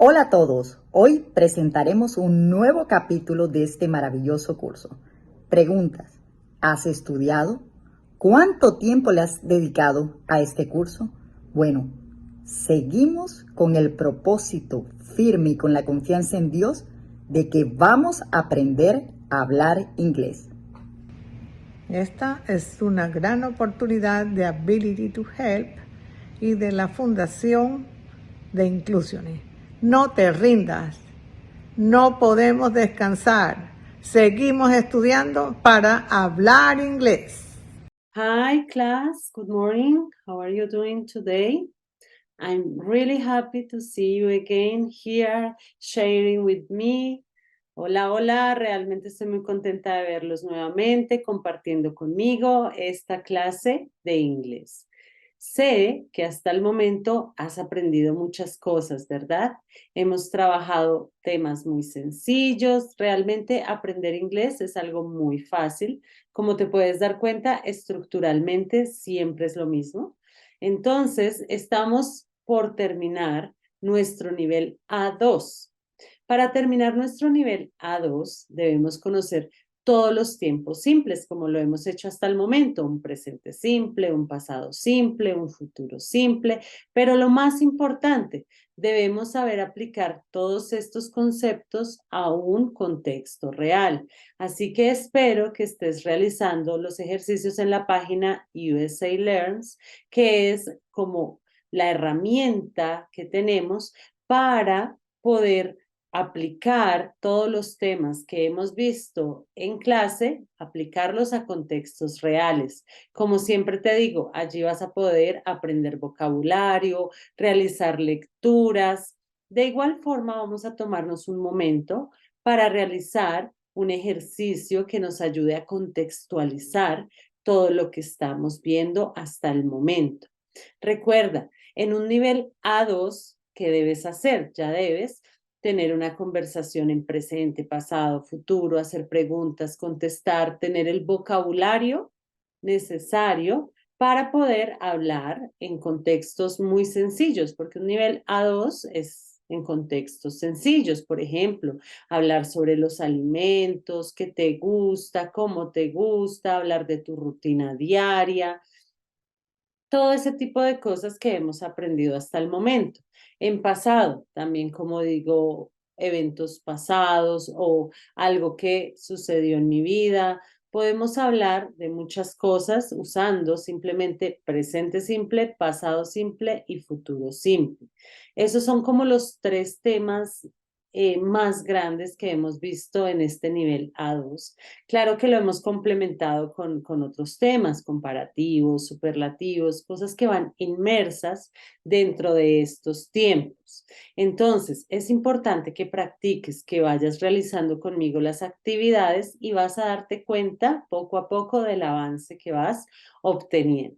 Hola a todos, hoy presentaremos un nuevo capítulo de este maravilloso curso. Preguntas, ¿has estudiado? ¿Cuánto tiempo le has dedicado a este curso? Bueno, seguimos con el propósito firme y con la confianza en Dios de que vamos a aprender a hablar inglés. Esta es una gran oportunidad de Ability to Help y de la Fundación de Inclusiones. No te rindas, no podemos descansar. Seguimos estudiando para hablar inglés. Hi class, good morning. How are you doing today? I'm really happy to see you again here sharing with me. Hola, hola, realmente estoy muy contenta de verlos nuevamente compartiendo conmigo esta clase de inglés. Sé que hasta el momento has aprendido muchas cosas, ¿verdad? Hemos trabajado temas muy sencillos. Realmente aprender inglés es algo muy fácil. Como te puedes dar cuenta, estructuralmente siempre es lo mismo. Entonces, estamos por terminar nuestro nivel A2. Para terminar nuestro nivel A2, debemos conocer todos los tiempos simples, como lo hemos hecho hasta el momento, un presente simple, un pasado simple, un futuro simple, pero lo más importante, debemos saber aplicar todos estos conceptos a un contexto real. Así que espero que estés realizando los ejercicios en la página USA Learns, que es como la herramienta que tenemos para poder aplicar todos los temas que hemos visto en clase, aplicarlos a contextos reales. Como siempre te digo, allí vas a poder aprender vocabulario, realizar lecturas. De igual forma, vamos a tomarnos un momento para realizar un ejercicio que nos ayude a contextualizar todo lo que estamos viendo hasta el momento. Recuerda, en un nivel A2, ¿qué debes hacer? Ya debes tener una conversación en presente, pasado, futuro, hacer preguntas, contestar, tener el vocabulario necesario para poder hablar en contextos muy sencillos, porque un nivel A2 es en contextos sencillos. Por ejemplo, hablar sobre los alimentos, qué te gusta, cómo te gusta, hablar de tu rutina diaria, todo ese tipo de cosas que hemos aprendido hasta el momento. En pasado, también como digo, eventos pasados o algo que sucedió en mi vida. Podemos hablar de muchas cosas usando simplemente presente simple, pasado simple y futuro simple. Esos son como los tres temas más grandes que hemos visto en este nivel A2. Claro que lo hemos complementado con otros temas, comparativos, superlativos, cosas que van inmersas dentro de estos tiempos. Entonces, es importante que practiques, que vayas realizando conmigo las actividades y vas a darte cuenta poco a poco del avance que vas obteniendo.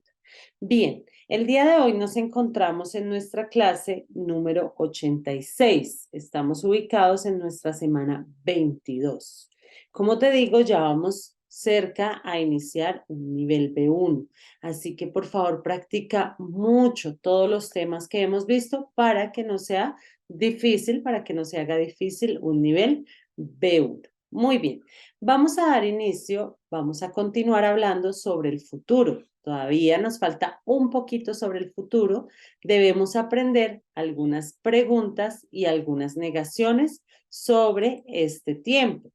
Bien, el día de hoy nos encontramos en nuestra clase número 86. Estamos ubicados en nuestra semana 22. Como te digo, ya vamos cerca a iniciar un nivel B1. Así que por favor practica mucho todos los temas que hemos visto para que no sea difícil, para que no se haga difícil un nivel B1. Muy bien, vamos a dar inicio, vamos a continuar hablando sobre el futuro. Todavía nos falta un poquito sobre el futuro. Debemos aprender algunas preguntas y algunas negaciones sobre este tiempo.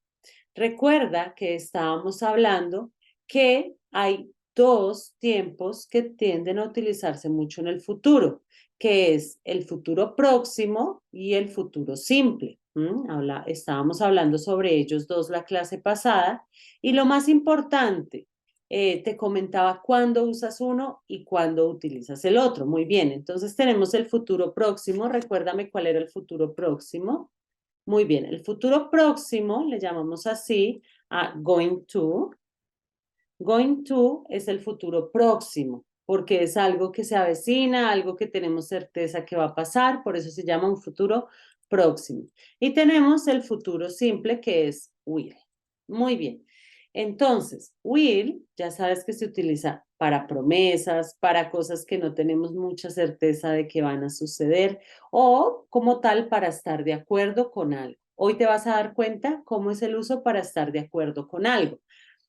Recuerda que estábamos hablando que hay dos tiempos que tienden a utilizarse mucho en el futuro, que es el futuro próximo y el futuro simple. Estábamos hablando sobre ellos dos la clase pasada y lo más importante, te comentaba cuándo usas uno y cuándo utilizas el otro. Muy bien, entonces tenemos el futuro próximo. Recuérdame cuál era el futuro próximo. Muy bien, el futuro próximo le llamamos así a going to. Going to es el futuro próximo, porque es algo que se avecina, algo que tenemos certeza que va a pasar, por eso se llama un futuro próximo. Y tenemos el futuro simple que es will. Muy bien. Entonces, will, ya sabes que se utiliza para promesas, para cosas que no tenemos mucha certeza de que van a suceder o como tal para estar de acuerdo con algo. Hoy te vas a dar cuenta cómo es el uso para estar de acuerdo con algo.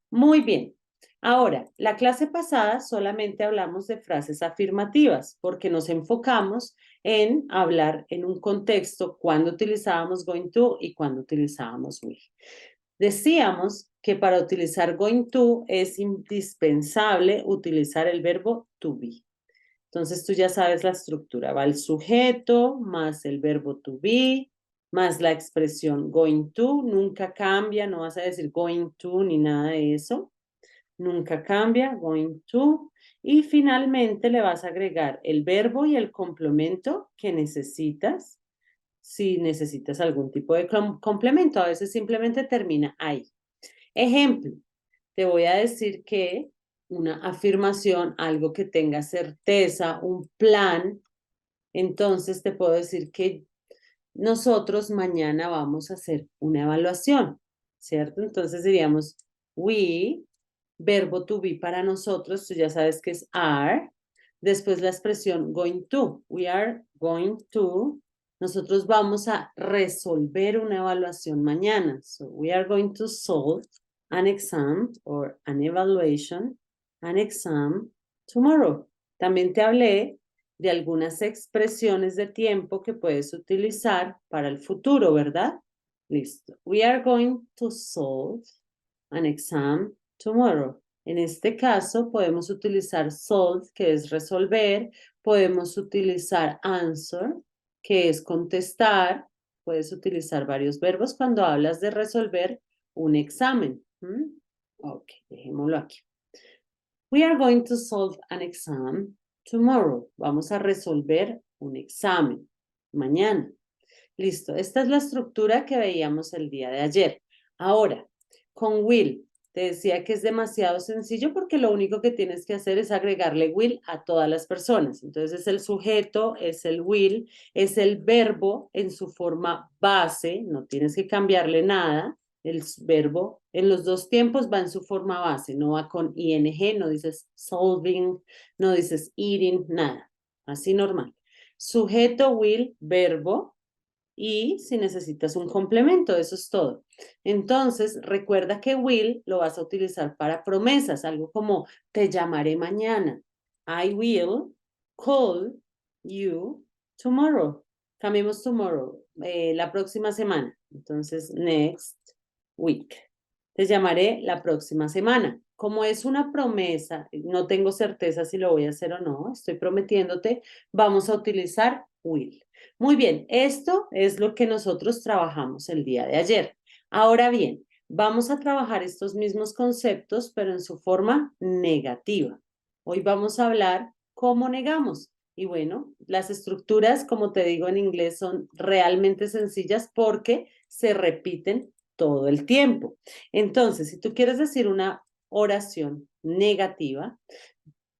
Muy bien. Ahora, la clase pasada solamente hablamos de frases afirmativas porque nos enfocamos en hablar en un contexto cuando utilizábamos going to y cuando utilizábamos will. Decíamos que para utilizar going to es indispensable utilizar el verbo to be. Entonces tú ya sabes la estructura. Va el sujeto más el verbo to be más la expresión going to. Nunca cambia, no vas a decir going to ni nada de eso. Nunca cambia, going to. Y finalmente le vas a agregar el verbo y el complemento que necesitas. Si necesitas algún tipo de complemento, a veces simplemente termina ahí. Ejemplo, te voy a decir que una afirmación, algo que tenga certeza, un plan, entonces te puedo decir que nosotros mañana vamos a hacer una evaluación, ¿cierto? Entonces diríamos, we, verbo to be para nosotros, tú ya sabes que es are, después la expresión going to, we are going to, nosotros vamos a resolver una evaluación mañana, so we are going to solve an exam or an evaluation, an exam tomorrow. También te hablé de algunas expresiones de tiempo que puedes utilizar para el futuro, ¿verdad? Listo. We are going to solve an exam tomorrow. En este caso, podemos utilizar solve, que es resolver. Podemos utilizar answer, que es contestar. Puedes utilizar varios verbos cuando hablas de resolver un examen. Ok, dejémoslo aquí. We are going to solve an exam tomorrow. Vamos a resolver un examen mañana. Listo, esta es la estructura que veíamos el día de ayer. Ahora, con will, te decía que es demasiado sencillo porque lo único que tienes que hacer es agregarle will a todas las personas. Entonces es el sujeto, es el will, es el verbo en su forma base, no tienes que cambiarle nada. El verbo en los dos tiempos va en su forma base, no va con ing, no dices solving, no dices eating, nada. Así normal. Sujeto, will, verbo, y si necesitas un complemento, eso es todo. Entonces, recuerda que will lo vas a utilizar para promesas, algo como te llamaré mañana. I will call you tomorrow. Cambiemos tomorrow, la próxima semana. Entonces, next week. Te llamaré la próxima semana. Como es una promesa, no tengo certeza si lo voy a hacer o no, estoy prometiéndote, vamos a utilizar will. Muy bien, esto es lo que nosotros trabajamos el día de ayer. Ahora bien, vamos a trabajar estos mismos conceptos, pero en su forma negativa. Hoy vamos a hablar cómo negamos. Y bueno, las estructuras, como te digo en inglés, son realmente sencillas porque se repiten todo el tiempo. Entonces, si tú quieres decir una oración negativa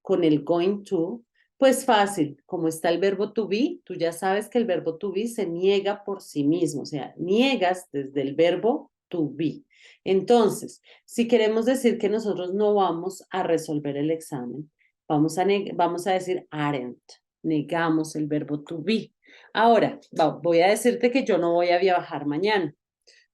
con el going to, pues fácil, como está el verbo to be, tú ya sabes que el verbo to be se niega por sí mismo, o sea, niegas desde el verbo to be. Entonces, si queremos decir que nosotros no vamos a resolver el examen, vamos a decir aren't, negamos el verbo to be. Ahora, voy a decirte que yo no voy a viajar mañana.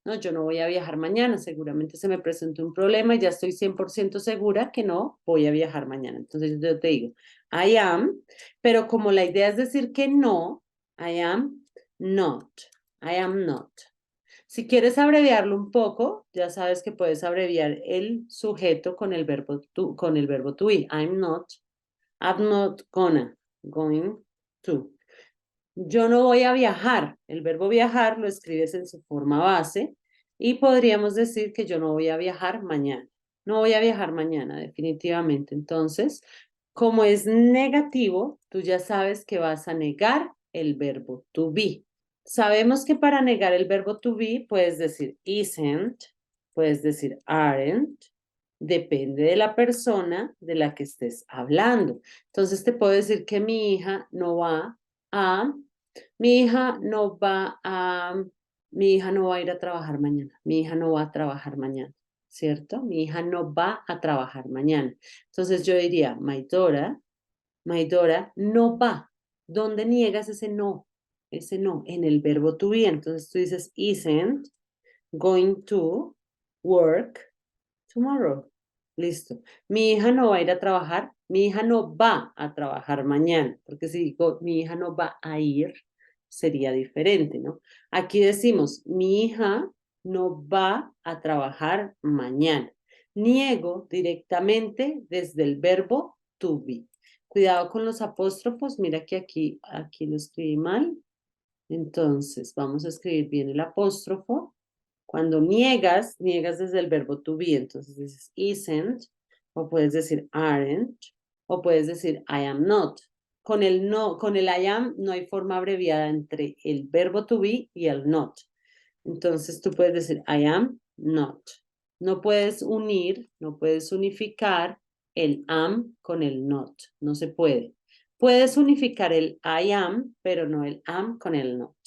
No, yo no voy a viajar mañana, seguramente se me presentó un problema y ya estoy 100% segura que no voy a viajar mañana. Entonces yo te digo, I am, pero como la idea es decir que no, I am not, I am not. Si quieres abreviarlo un poco, ya sabes que puedes abreviar el sujeto con el verbo to be. I'm not going to. Yo no voy a viajar. El verbo viajar lo escribes en su forma base y podríamos decir que yo no voy a viajar mañana. No voy a viajar mañana, definitivamente. Entonces, como es negativo, tú ya sabes que vas a negar el verbo to be. Sabemos que para negar el verbo to be puedes decir isn't, puedes decir aren't, depende de la persona de la que estés hablando. Entonces te puedo decir que mi hija no va a mi hija no va a ir a trabajar mañana. Mi hija no va a trabajar mañana, ¿cierto? Mi hija no va a trabajar mañana. Entonces yo diría, my daughter no va. ¿Dónde niegas ese no? Ese no, en el verbo to be. Entonces tú dices, isn't going to work tomorrow. Listo. Mi hija no va a ir a trabajar. Mi hija no va a trabajar mañana. Porque si digo, mi hija no va a ir, sería diferente, ¿no? Aquí decimos, mi hija no va a trabajar mañana. Niego directamente desde el verbo to be. Cuidado con los apóstrofos. Mira que aquí lo escribí mal. Entonces, vamos a escribir bien el apóstrofo. Cuando niegas desde el verbo to be. Entonces dices isn't, o puedes decir aren't, o puedes decir I am not. Con el no, con el I am no hay forma abreviada entre el verbo to be y el not. Entonces tú puedes decir I am not. No puedes unir, no puedes unificar el am con el not. No se puede. Puedes unificar el I am, pero no el am con el not.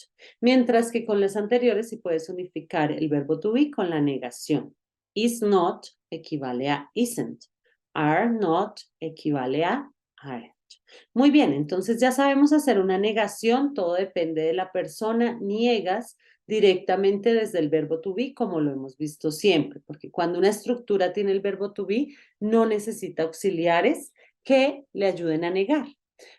Mientras que con las anteriores sí puedes unificar el verbo to be con la negación. Is not equivale a isn't. Are not equivale a aren't. Muy bien, entonces ya sabemos hacer una negación, todo depende de la persona, niegas directamente desde el verbo to be, como lo hemos visto siempre, porque cuando una estructura tiene el verbo to be, no necesita auxiliares que le ayuden a negar.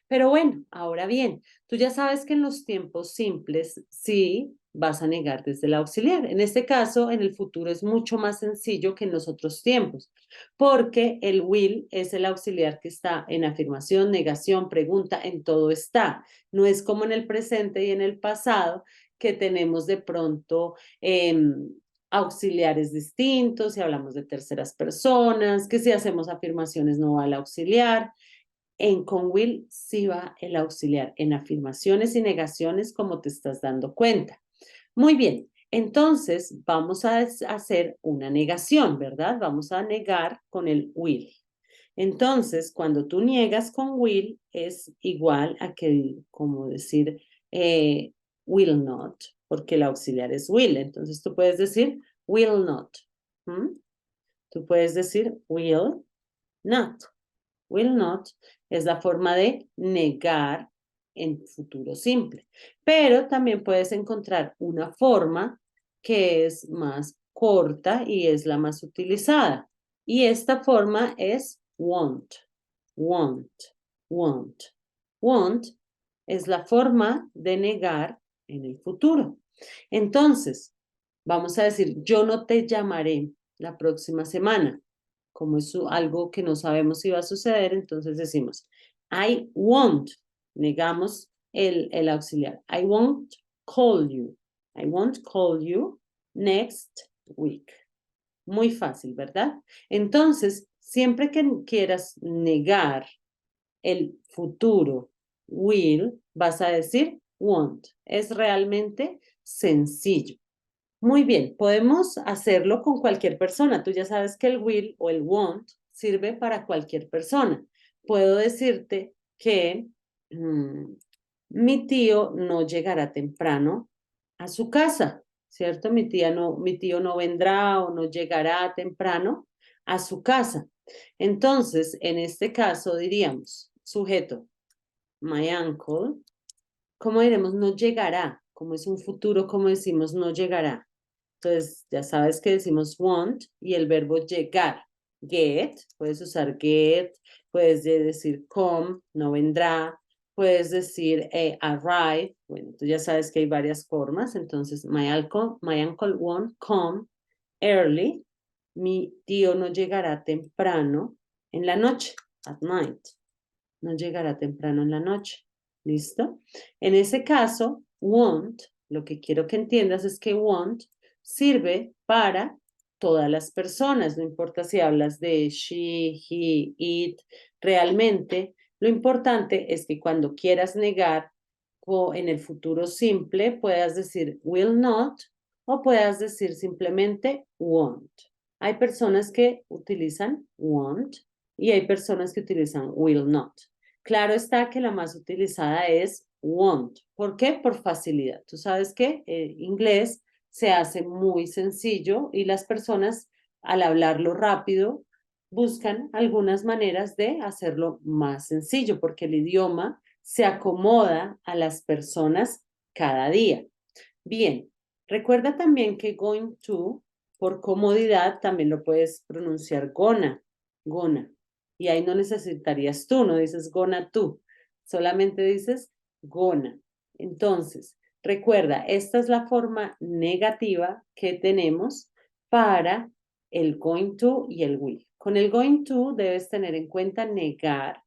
Pero bueno, ahora bien, tú ya sabes que en los tiempos simples sí vas a negar desde el auxiliar. En este caso, en el futuro es mucho más sencillo que en los otros tiempos, porque el will es el auxiliar que está en afirmación, negación, pregunta, en todo está. No es como en el presente y en el pasado que tenemos de pronto auxiliares distintos, si hablamos de terceras personas, que si hacemos afirmaciones no va el auxiliar. Con will sí va el auxiliar, en afirmaciones y negaciones, como te estás dando cuenta. Muy bien, entonces vamos a hacer una negación, ¿verdad? Vamos a negar con el will. Entonces, cuando tú niegas con will, es igual a que, como decir, will not, porque el auxiliar es will. Entonces, tú puedes decir will not. Tú puedes decir will not. Will not es la forma de negar en futuro simple. Pero también puedes encontrar una forma que es más corta y es la más utilizada. Y esta forma es won't, won't, won't. Won't es la forma de negar en el futuro. Entonces, vamos a decir, yo no te llamaré la próxima semana. Como es algo que no sabemos si va a suceder, entonces decimos, I won't, negamos el auxiliar. I won't call you. I won't call you next week. Muy fácil, ¿verdad? Entonces, siempre que quieras negar el futuro will, vas a decir won't. Es realmente sencillo. Muy bien, podemos hacerlo con cualquier persona. Tú ya sabes que el will o el won't sirve para cualquier persona. Puedo decirte que mi tío no llegará temprano a su casa, ¿cierto? Mi tío no vendrá o no llegará temprano a su casa. Entonces, en este caso diríamos, sujeto, my uncle, ¿cómo diremos? No llegará. Como es un futuro, ¿cómo decimos no llegará? Entonces, ya sabes que decimos want y el verbo llegar. Get, puedes usar get, puedes decir come, no vendrá, puedes decir arrive. Bueno, tú ya sabes que hay varias formas. Entonces, my uncle won't come early. Mi tío no llegará temprano en la noche, at night. No llegará temprano en la noche. ¿Listo? En ese caso, won't, lo que quiero que entiendas es que won't sirve para todas las personas, no importa si hablas de she, he, it, realmente lo importante es que cuando quieras negar o en el futuro simple puedas decir will not o puedas decir simplemente won't. Hay personas que utilizan won't y hay personas que utilizan will not. Claro está que la más utilizada es won't. ¿Por qué? Por facilidad. Tú sabes que inglés se hace muy sencillo y las personas al hablarlo rápido, buscan algunas maneras de hacerlo más sencillo, porque el idioma se acomoda a las personas cada día. Bien, recuerda también que going to, por comodidad, también lo puedes pronunciar gonna, gonna. Y ahí no necesitarías tú, no dices gonna tú, solamente dices gonna. Entonces, recuerda, esta es la forma negativa que tenemos para el going to y el will. Con el going to debes tener en cuenta negar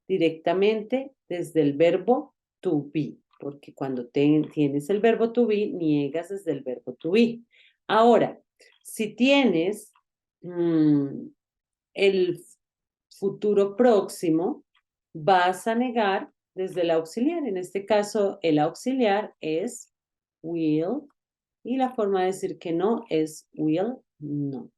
directamente desde el verbo to be, porque cuando tienes el verbo to be, niegas desde el verbo to be. Ahora, si tienes el futuro próximo, vas a negar desde el auxiliar. En este caso, el auxiliar es will y la forma de decir que no es will not.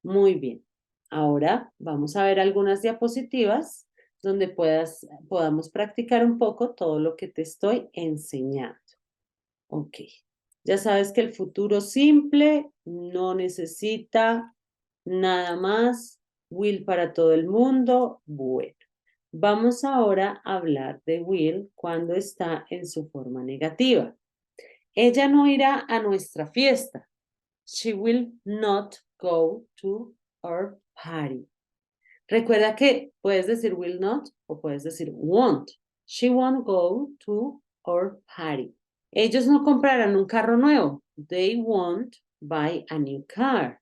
Muy bien. Ahora vamos a ver algunas diapositivas donde podamos practicar un poco todo lo que te estoy enseñando. Ok. Ya sabes que el futuro simple no necesita nada más. Will para todo el mundo. Bueno. Vamos ahora a hablar de will cuando está en su forma negativa. Ella no irá a nuestra fiesta. She will not go to our party. Recuerda que puedes decir will not o puedes decir won't. She won't go to our party. Ellos no comprarán un carro nuevo. They won't buy a new car.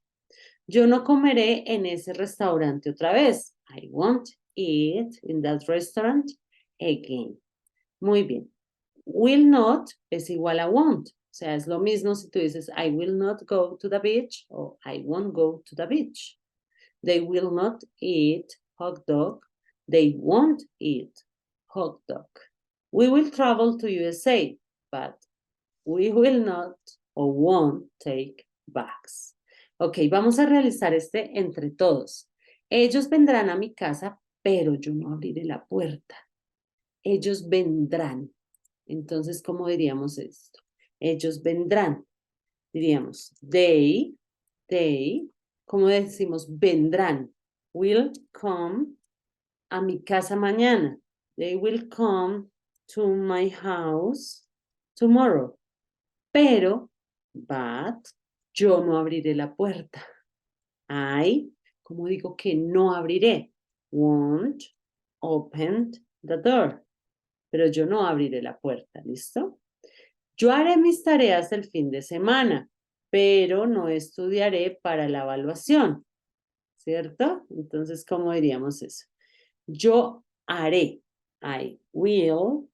Yo no comeré en ese restaurante otra vez. I won't eat in that restaurant again. Muy bien. Will not es igual a won't. O sea, es lo mismo si tú dices I will not go to the beach o I won't go to the beach. They will not eat hot dog. They won't eat hot dog. We will travel to USA, but we will not or won't take bags. Ok, vamos a realizar este entre todos. Ellos vendrán a mi casa, pero yo no abriré la puerta. Ellos vendrán. Entonces, ¿cómo diríamos esto? Ellos vendrán. Diríamos, they, ¿cómo decimos vendrán? Will come a mi casa mañana. They will come to my house tomorrow. Pero, but, yo no abriré la puerta. I, ¿cómo digo que no abriré? Won't open the door. Pero yo no abriré la puerta, ¿listo? Yo haré mis tareas el fin de semana, pero no estudiaré para la evaluación, ¿cierto? Entonces, ¿cómo diríamos eso? Yo haré, I will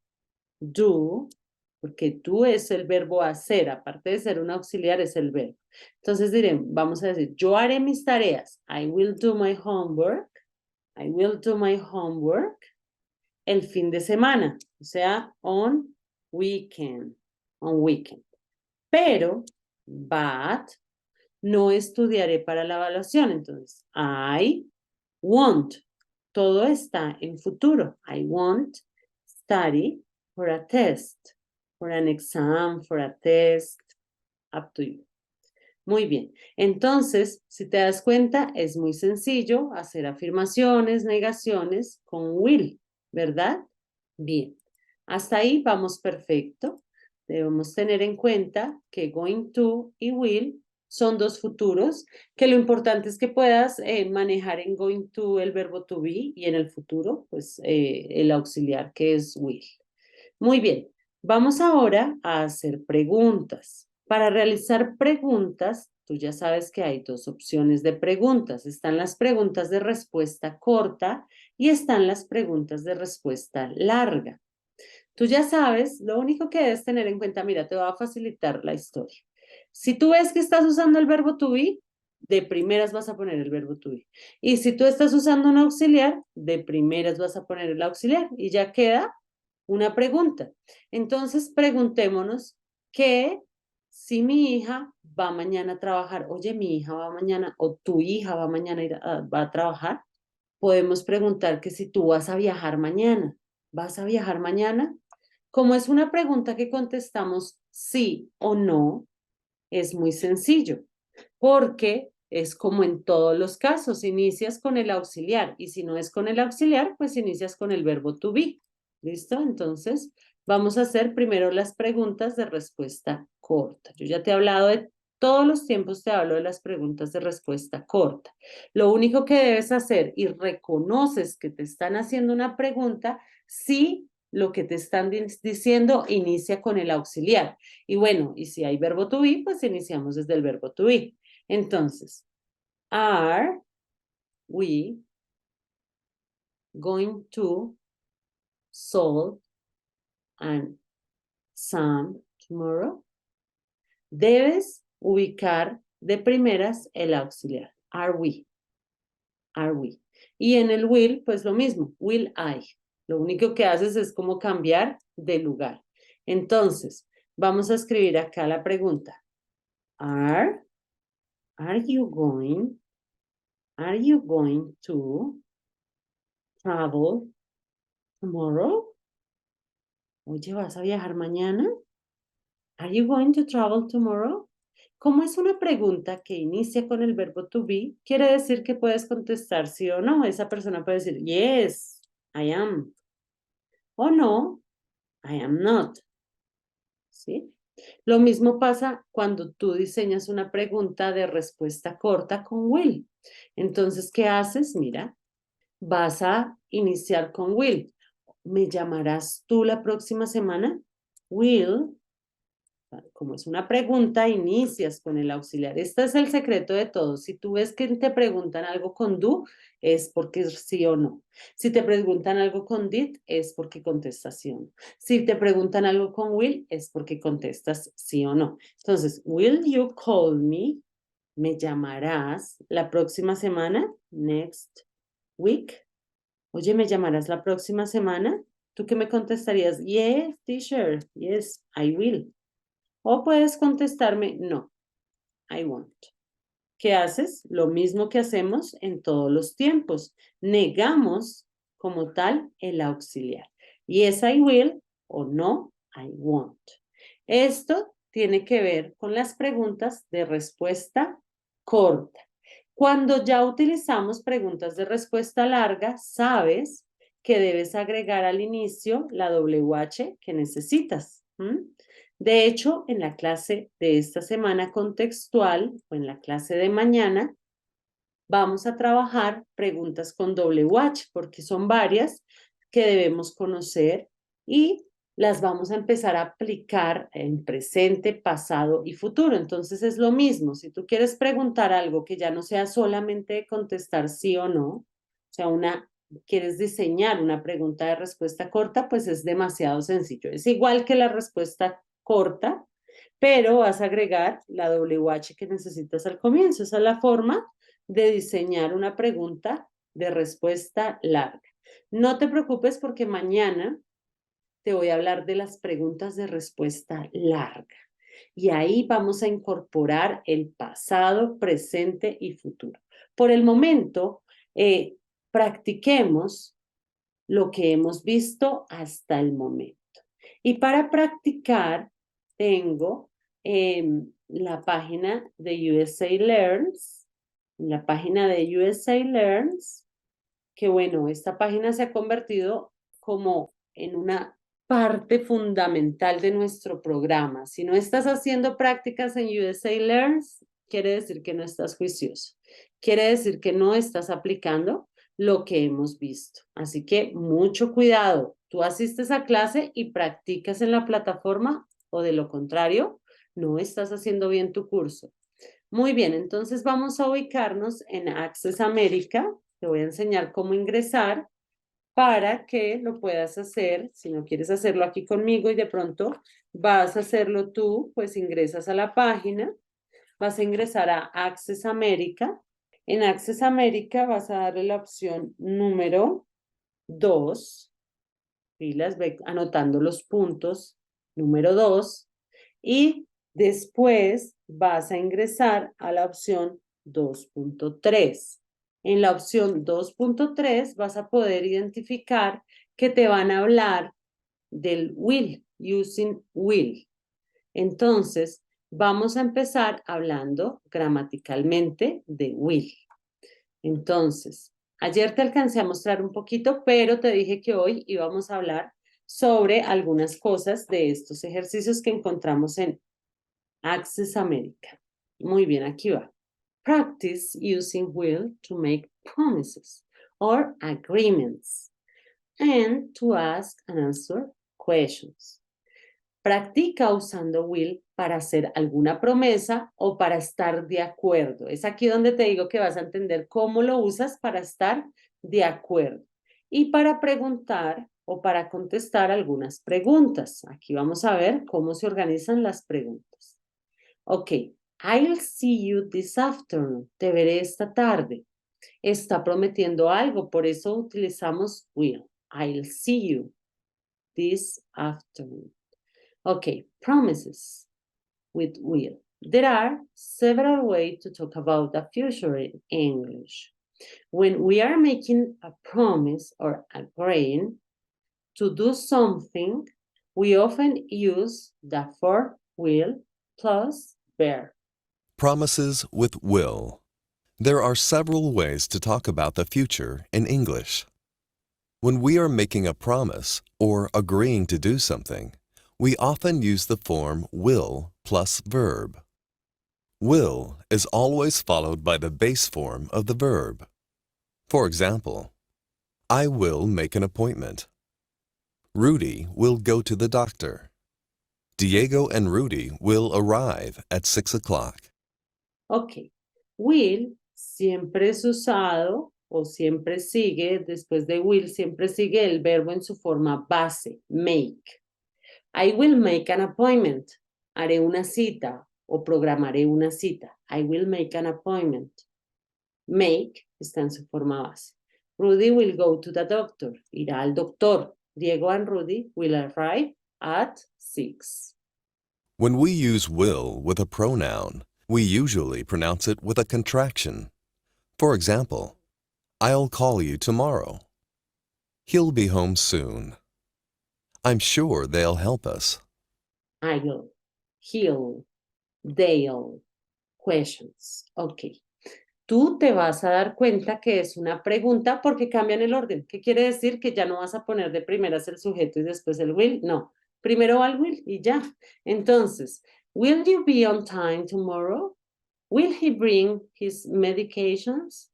do, porque do es el verbo hacer, aparte de ser un auxiliar, es el verbo. Entonces vamos a decir, yo haré mis tareas, I will do my homework, I will do my homework el fin de semana, o sea, on weekend. Pero, but, no estudiaré para la evaluación. Entonces, I won't. Todo está en futuro. I won't study for a test, for an exam, for a test, up to you. Muy bien. Entonces, si te das cuenta, es muy sencillo hacer afirmaciones, negaciones con will, ¿verdad? Bien. Hasta ahí vamos perfecto. Debemos tener en cuenta que going to y will son dos futuros, que lo importante es que puedas manejar en going to el verbo to be y en el futuro, pues el auxiliar que es will. Muy bien, vamos ahora a hacer preguntas. Para realizar preguntas, tú ya sabes que hay dos opciones de preguntas. Están las preguntas de respuesta corta y están las preguntas de respuesta larga. Tú ya sabes, lo único que debes tener en cuenta, mira, te va a facilitar la historia. Si tú ves que estás usando el verbo to be, de primeras vas a poner el verbo to be. Y si tú estás usando un auxiliar, de primeras vas a poner el auxiliar y ya queda una pregunta. Entonces, preguntémonos que si mi hija va mañana a trabajar, oye, mi hija va mañana o tu hija va mañana va a trabajar, podemos preguntar que si tú vas a viajar mañana. ¿Vas a viajar mañana? Como es una pregunta que contestamos sí o no, es muy sencillo, porque es como en todos los casos, inicias con el auxiliar y si no es con el auxiliar, pues inicias con el verbo to be. ¿Listo? Entonces, vamos a hacer primero las preguntas de respuesta corta. Yo ya te he hablado de todos los tiempos, te hablo de las preguntas de respuesta corta. Lo único que debes hacer y reconoces que te están haciendo una pregunta si lo que te están diciendo inicia con el auxiliar. Y bueno, y si hay verbo to be, pues iniciamos desde el verbo to be. Entonces, are we going to solve an exam tomorrow? Debes ubicar de primeras el auxiliar. Are we? Are we? Y en el will, pues lo mismo. Will I? Lo único que haces es como cambiar de lugar. Entonces, vamos a escribir acá la pregunta. Are you going to travel tomorrow? Oye, ¿vas a viajar mañana? Are you going to travel tomorrow? Como es una pregunta que inicia con el verbo to be, quiere decir que puedes contestar sí o no. Esa persona puede decir, yes, I am. O no, I am not. ¿Sí? Lo mismo pasa cuando tú diseñas una pregunta de respuesta corta con will. Entonces, ¿qué haces? Mira, vas a iniciar con will. ¿Me llamarás tú la próxima semana? Will, como es una pregunta, inicias con el auxiliar. Este es el secreto de todo. Si tú ves que te preguntan algo con do, es porque es sí o no. Si te preguntan algo con did, es porque contestas sí o no. Si te preguntan algo con will, es porque contestas sí o no. Entonces, will you call me? ¿Me llamarás la próxima semana? Next week. Oye, ¿me llamarás la próxima semana? ¿Tú qué me contestarías? Yes, teacher. Yes, I will. O puedes contestarme, no, I won't. ¿Qué haces? Lo mismo que hacemos en todos los tiempos. Negamos como tal el auxiliar. Yes, I will o no, I won't. Esto tiene que ver con las preguntas de respuesta corta. Cuando ya utilizamos preguntas de respuesta larga, sabes que debes agregar al inicio la WH que necesitas. De hecho, en la clase de esta semana contextual o en la clase de mañana, vamos a trabajar preguntas con WH porque son varias que debemos conocer y las vamos a empezar a aplicar en presente, pasado y futuro. Entonces es lo mismo. Si tú quieres preguntar algo que ya no sea solamente contestar sí o no, o sea, quieres diseñar una pregunta de respuesta corta, pues es demasiado sencillo. Es igual que la respuesta corta, pero vas a agregar la WH que necesitas al comienzo. Esa es la forma de diseñar una pregunta de respuesta larga. No te preocupes porque mañana te voy a hablar de las preguntas de respuesta larga. Y ahí vamos a incorporar el pasado, presente y futuro. Por el momento, practiquemos lo que hemos visto hasta el momento. Y para practicar, tengo la página de USA Learns, la página de USA Learns, que bueno, esta página se ha convertido como en una parte fundamental de nuestro programa. Si no estás haciendo prácticas en USA Learns, quiere decir que no estás juicioso. Quiere decir que no estás aplicando lo que hemos visto. Así que mucho cuidado. Tú asistes a clase y practicas en la plataforma o de lo contrario, no estás haciendo bien tu curso. Muy bien, entonces vamos a ubicarnos en Access America. Te voy a enseñar cómo ingresar para que lo puedas hacer. Si no quieres hacerlo aquí conmigo y de pronto vas a hacerlo tú, pues ingresas a la página, vas a ingresar a Access America. En Access America vas a darle la opción número 2, filas, ve anotando los puntos, número 2, y después vas a ingresar a la opción 2.3. En la opción 2.3 vas a poder identificar que te van a hablar del will, using will. Entonces, Vamos a empezar hablando gramaticalmente de will. Entonces, ayer te alcancé a mostrar un poquito, pero te dije que hoy íbamos a hablar sobre algunas cosas de estos ejercicios que encontramos en Access America. Muy bien, aquí va. Practice using will to make promises or agreements and to ask and answer questions. Practica usando will para hacer alguna promesa o para estar de acuerdo. Es aquí donde te digo que vas a entender cómo lo usas para estar de acuerdo. Y para preguntar o para contestar algunas preguntas. Aquí vamos a ver cómo se organizan las preguntas. Ok, I'll see you this afternoon. Te veré esta tarde. Está prometiendo algo, por eso utilizamos will. I'll see you this afternoon. Okay, promises with will. There are several ways to talk about the future in English. When we are making a promise or agreeing to do something, we often use the verb will plus verb. Promises with will. There are several ways to talk about the future in English. When we are making a promise or agreeing to do something, we often use the form will plus verb. Will is always followed by the base form of the verb. For example, I will make an appointment. Rudy will go to the doctor. Diego and Rudy will arrive at 6 o'clock. Ok, will siempre es usado o siempre sigue, después de will, siempre sigue el verbo en su forma base, make. I will make an appointment. Haré una cita o programaré una cita. I will make an appointment. Make está en su forma base. Rudy will go to the doctor. Irá al doctor. Diego and Rudy will arrive at 6. When we use will with a pronoun, we usually pronounce it with a contraction. For example, I'll call you tomorrow. He'll be home soon. I'm sure they'll help us. I'll, he'll, they'll, questions. Ok. Tú te vas a dar cuenta que es una pregunta porque cambian el orden. ¿Qué quiere decir? Que ya no vas a poner de primeras el sujeto y después el will. No, primero va el will y ya. Entonces, will you be on time tomorrow? Will he bring his medications?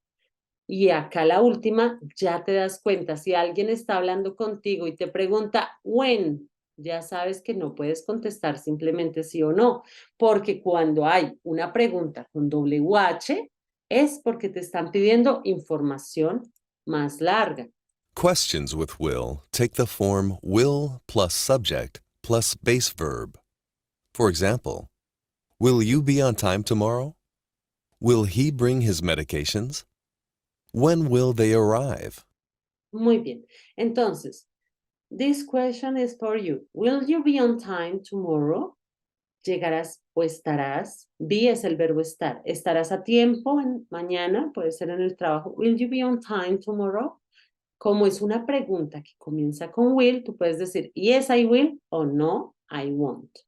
Y acá la última, ya te das cuenta, si alguien está hablando contigo y te pregunta when, ya sabes que no puedes contestar simplemente sí o no, porque cuando hay una pregunta con WH es porque te están pidiendo información más larga. Questions with will take the form will plus subject plus base verb. For example, will you be on time tomorrow? Will he bring his medications? When will they arrive? Muy bien. Entonces, this question is for you. Will you be on time tomorrow? Llegarás o estarás. Be es el verbo estar. Estarás a tiempo mañana, puede ser en el trabajo. Will you be on time tomorrow? Como es una pregunta que comienza con will, tú puedes decir yes, I will o no, I won't.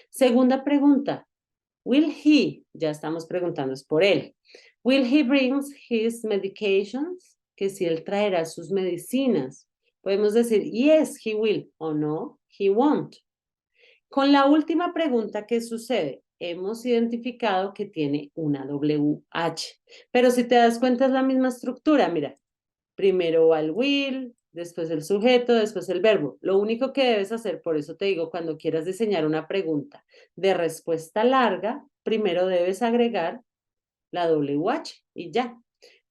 Segunda pregunta. Will he? Ya estamos preguntando, es por él. Will he bring his medications? Que si él traerá sus medicinas. Podemos decir yes, he will o no, he won't. Con la última pregunta, ¿qué sucede? Hemos identificado que tiene una WH, pero si te das cuenta es la misma estructura, mira, primero va el will, después el sujeto, después el verbo. Lo único que debes hacer, por eso te digo, cuando quieras diseñar una pregunta de respuesta larga, primero debes agregar la WH y ya.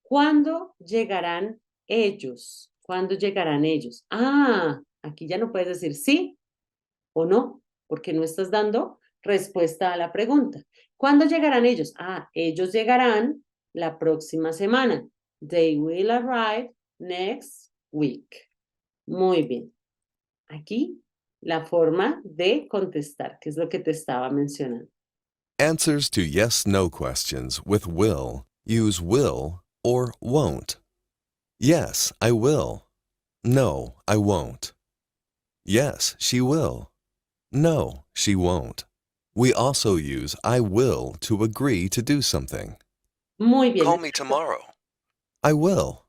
¿Cuándo llegarán ellos? ¿Cuándo llegarán ellos? Ah, aquí ya no puedes decir sí o no, porque no estás dando respuesta a la pregunta. ¿Cuándo llegarán ellos? Ah, ellos llegarán la próxima semana. They will arrive next week. Muy bien. Aquí la forma de contestar, que es lo que te estaba mencionando. Answers to yes-no questions with will use will or won't. Yes, I will. No, I won't. Yes, she will. No, she won't. We also use I will to agree to do something. Muy bien. Call me tomorrow. I will.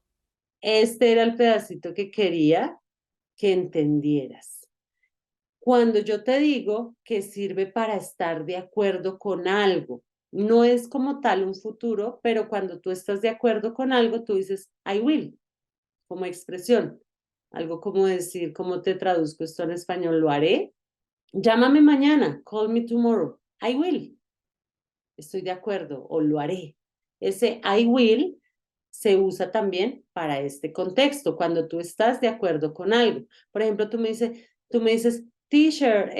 Este era el pedacito que quería que entendieras. Cuando yo te digo que sirve para estar de acuerdo con algo, no es como tal un futuro, pero cuando tú estás de acuerdo con algo, tú dices I will, como expresión. Algo como decir, ¿cómo te traduzco esto en español? Lo haré. Llámame mañana, call me tomorrow. I will. Estoy de acuerdo o lo haré. Ese I will se usa también para este contexto, cuando tú estás de acuerdo con algo. Por ejemplo, tú me dices, teacher,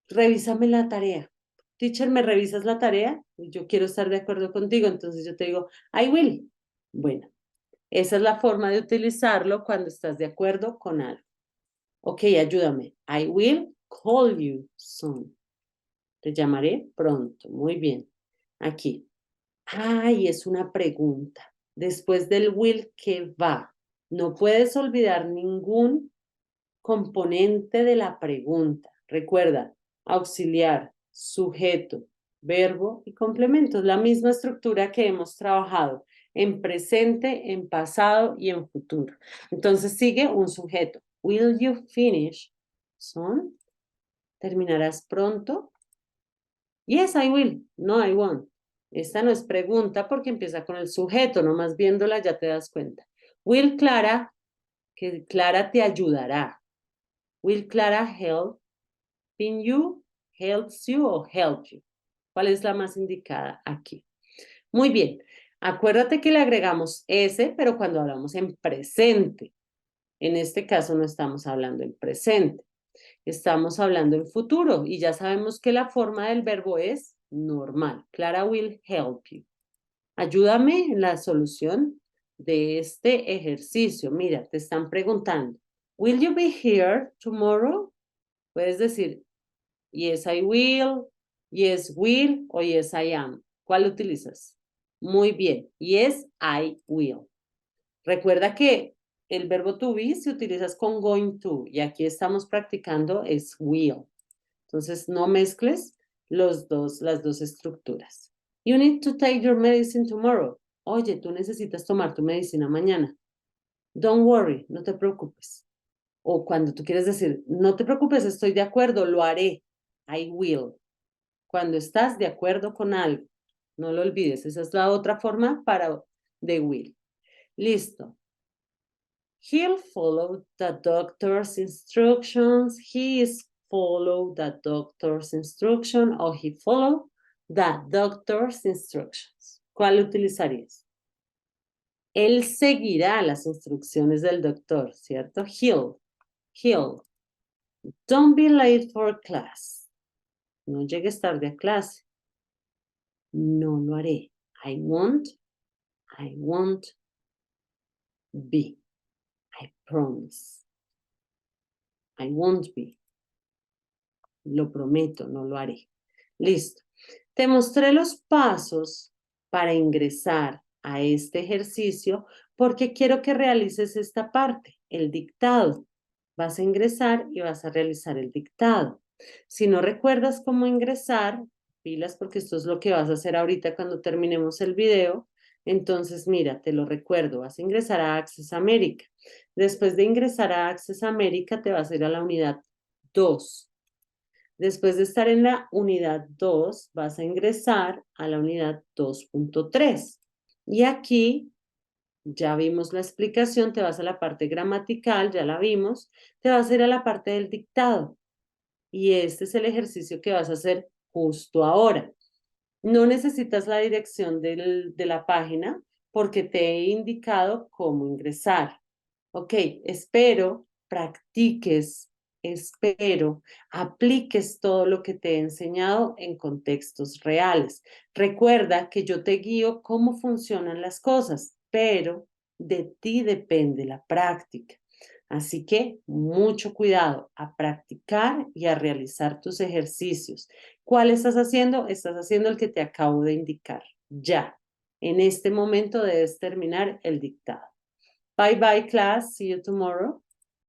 revísame la tarea. Teacher, ¿me revisas la tarea? Yo quiero estar de acuerdo contigo, entonces yo te digo, I will. Bueno, esa es la forma de utilizarlo cuando estás de acuerdo con algo. Ok, ayúdame. I will call you soon. Te llamaré pronto. Muy bien. Aquí. Ay, es una pregunta. Después del will, ¿qué va? No puedes olvidar ningún componente de la pregunta. Recuerda, auxiliar, sujeto, verbo y complemento. Es la misma estructura que hemos trabajado en presente, en pasado y en futuro. Entonces sigue un sujeto. Will you finish soon? ¿Terminarás pronto? Yes, I will. No, I won't. Esta no es pregunta porque empieza con el sujeto, nomás viéndola ya te das cuenta. Will Clara, que Clara te ayudará. Will Clara helping you, helps you o help you? ¿Cuál es la más indicada aquí? Muy bien. Acuérdate que le agregamos S, pero cuando hablamos en presente. En este caso no estamos hablando en presente. Estamos hablando en futuro y ya sabemos que la forma del verbo es normal. Clara will help you. Ayúdame en la solución de este ejercicio. Mira, te están preguntando, will you be here tomorrow? Puedes decir, yes, I will, yes, will o yes, I am. ¿Cuál utilizas? Muy bien, yes, I will. Recuerda que el verbo to be si utilizas con going to y aquí estamos practicando es will. Entonces no mezcles las dos estructuras. You need to take your medicine tomorrow. Oye, tú necesitas tomar tu medicina mañana. Don't worry, no te preocupes. O cuando tú quieres decir, no te preocupes, estoy de acuerdo, lo haré. I will. Cuando estás de acuerdo con algo, no lo olvides. Esa es la otra forma para de will. Listo. He'll follow the doctor's instructions. He is follow the doctor's instruction o he follow the doctor's instructions. ¿Cuál utilizarías? Él seguirá las instrucciones del doctor, ¿cierto? He'll. Don't be late for class. No llegues tarde a clase. No lo haré. I won't be. I promise. I won't be. Lo prometo, no lo haré. Listo. Te mostré los pasos para ingresar a este ejercicio porque quiero que realices esta parte, el dictado. Vas a ingresar y vas a realizar el dictado. Si no recuerdas cómo ingresar, pilas porque esto es lo que vas a hacer ahorita cuando terminemos el video. Entonces, mira, te lo recuerdo, vas a ingresar a Access America. Después de ingresar a Access America, te vas a ir a la unidad 2. Después de estar en la unidad 2, vas a ingresar a la unidad 2.3. Y aquí ya vimos la explicación, te vas a la parte gramatical, ya la vimos, te vas a ir a la parte del dictado. Y este es el ejercicio que vas a hacer justo ahora. No necesitas la dirección de la página porque te he indicado cómo ingresar. Ok, espero practiques, espero apliques todo lo que te he enseñado en contextos reales. Recuerda que yo te guío cómo funcionan las cosas, pero de ti depende la práctica. Así que mucho cuidado a practicar y a realizar tus ejercicios. ¿Cuál estás haciendo? Estás haciendo el que te acabo de indicar. Ya, en este momento debes terminar el dictado. Bye bye class. See you tomorrow.